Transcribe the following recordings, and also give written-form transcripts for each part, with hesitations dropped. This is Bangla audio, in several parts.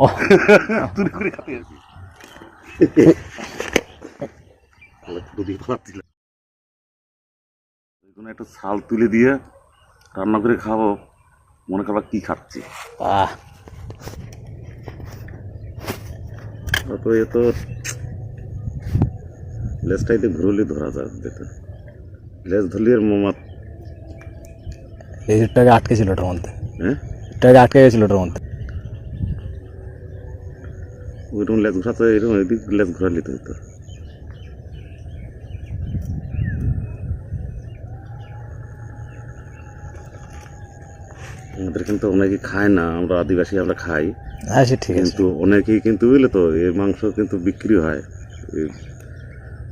ও চুরি করে খাতে আছি। একটু ছাল তুলে দিয়ে রান্না করে খাবো, মনে করবা কি খাচ্ছি। আহ তো এ তো লেজটাইতে ঘুরলে ধরা যায়, যেতে লেজ ধরলে আর মোমাত। লেজেরটাকে আটকে ছিল ওটার মধ্যে, হ্যাঁ এটাকে আটকে গেছিল ওটার মধ্যে। ওইরকম লেজ ঘোরাতে এরকম এদিক লেজ ঘোরা নিতে হতো। আমাদের কিন্তু অনেকে খায় না, আমরা আদিবাসী আমরা খাই, হ্যাঁ সে ঠিক আছে। কিন্তু অনেকেই কিন্তু বুঝলে তো এর মাংস কিন্তু বিক্রি হয়।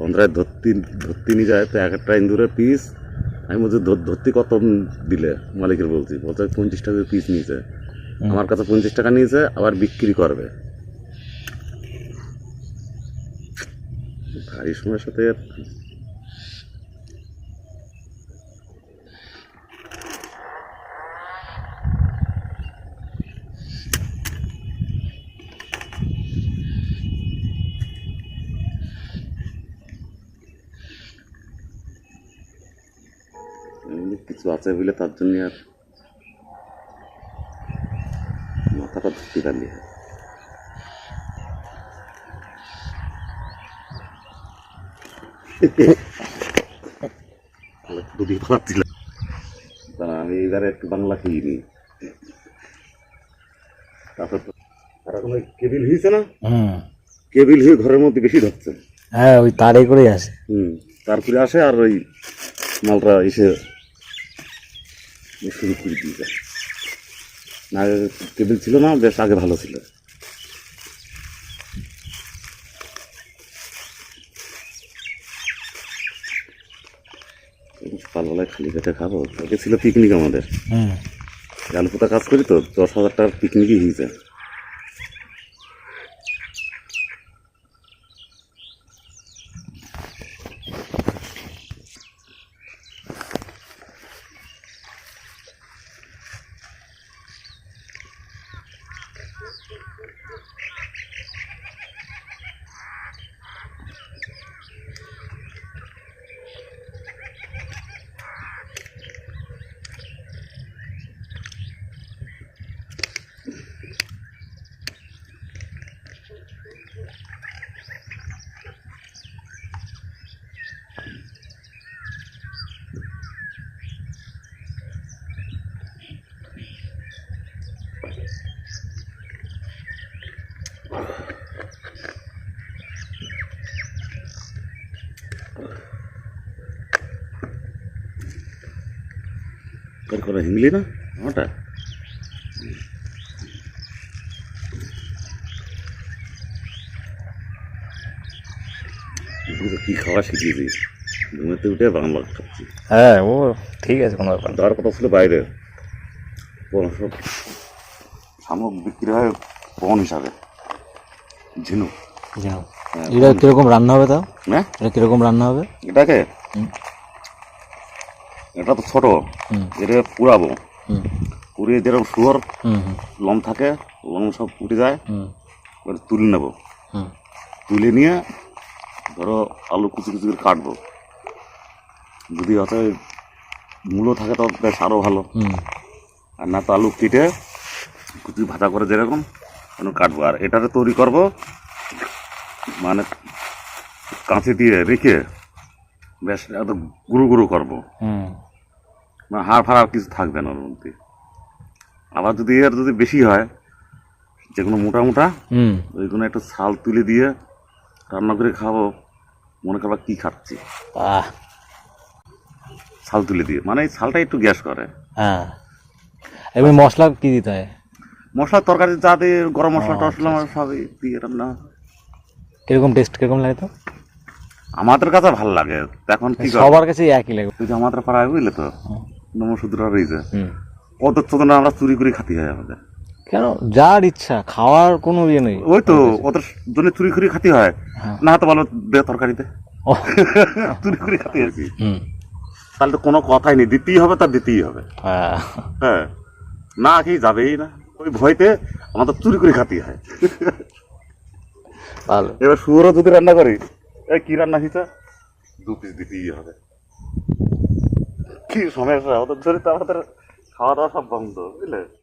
অন্ধ্রায় ধরতে ধরতে নিয়ে যায় তো, এক একটা ইন্দুরের পিস আমি বলছি ধরতে কত দিলে, মালিকের বলছি, বলছে 50 টাকা পিস নিয়েছে। আমার কাছে 50 টাকা নিয়েছে, আবার বিক্রি করবে। ভারী সময়ের সাথে কিছু আছে বলে তার জন্য আর মাথাটা ধরতে পারলি। দুটি পাচ্ছিলাম, আমি এবারে একটু বাংলা খেয়ে নিই। তারপর আর এখন ওই কেবিল হয়েছে না, কেবিল হয়ে ঘরের মধ্যে বেশি ঢুকছে। হ্যাঁ ওই তারে করেই আসে। তারপরে আসে আর ওই মালটা এসে শুরু করে দিয়ে যায়। না কেবিল ছিল না, বেশ আগে ভালো ছিল। সকালবেলায় খালি পেটে খাবো, আগে ছিল পিকনিক আমাদের। আলুপোতা কাজ করি তো, 10,000 টাকার পিকনিকই হয়েছে। করে হিংলি না আমারটা, কি খাওয়া শিখিয়েছি, ঘুমেতে উঠে বাংলা খাচ্ছি। হ্যাঁ ও ঠিক আছে, কোনো ব্যাপার না। যাওয়ার কথা ছিল বাইরে, সব শামুক বিক্রি হয় পণ হিসাবে, ঝিনুক। এটা কিরকম রান্না হবে তাও? হ্যাঁ এটা কিরকম রান্না হবে এটাকে? এটা তো ছোট, এটা পুরাবো, পুড়িয়ে যেরকম শুয়োর লম থাকে, লম সব উঠে যায়, এবার তুলে নেবো। তুলে নিয়ে ধরো আলু কুচি কুচি করে কাটবো, যদি হয়তো মূলো থাকে তো বেশ আরও ভালো, আর না তো আলু কেটে কুচি ভাজা করে যেরকম কাটবো। আর এটাতে তৈরি করব মানে কাঁচি দিয়ে রেখে বেশ এত গুঁড়ো গুঁড়ো করবো, মানে হাড় ফাড় আর কিছু থাকবে না ওর মধ্যে। আবার যদি এর যদি বেশি হয়, যেগুলো মোটা মোটা ওইগুলো একটু ছাল তুলে দিয়ে রান্না করে খাবো, মনে করবা কি খাচ্ছি। ছাল তুলে দিয়ে মানে এই ছালটা একটু গ্যাস করে। হ্যাঁ এবার মশলা কি দিতে হয়? মশলা তরকারি যা দিয়ে, গরম মশলা টসলা সবই দিয়ে রান্না। কিরকম টেস্ট কিরকম লাগে তো? আমাদের কাছে ভালো লাগে। এখন কি সবার কাছে একই লাগে। তুই আমাদের পাড়ায় বুঝলে তো নমসূত্রা রয়েছে, ওদের তো আমরা চুরি করে খাতে হয় আমাদের। কেন? যার ইচ্ছা, খাওয়ার কোনো ইয়ে নেই। ওই তো ওদের জন্য চুরি করে খাতে হয়, না তো ভালো দে তরকারিতে চুরি করে খাতে আর কি। তাহলে তো কোনো কথাই নেই, দিতেই হবে, তার দিতেই হবে। হ্যাঁ না খেয়ে যাবেই না। ওই ভয়তে আমাদের চুরি করে খাতে হয়। ভালো। এবার শুয়োরও যদি রান্না করি, এই কি রান্না হয়েছে, 2 পিস দিতেই হবে। কি সমস্যা, ওদের ধরে তো আমাদের খাওয়া দাওয়া সব বন্ধ, বুঝলে।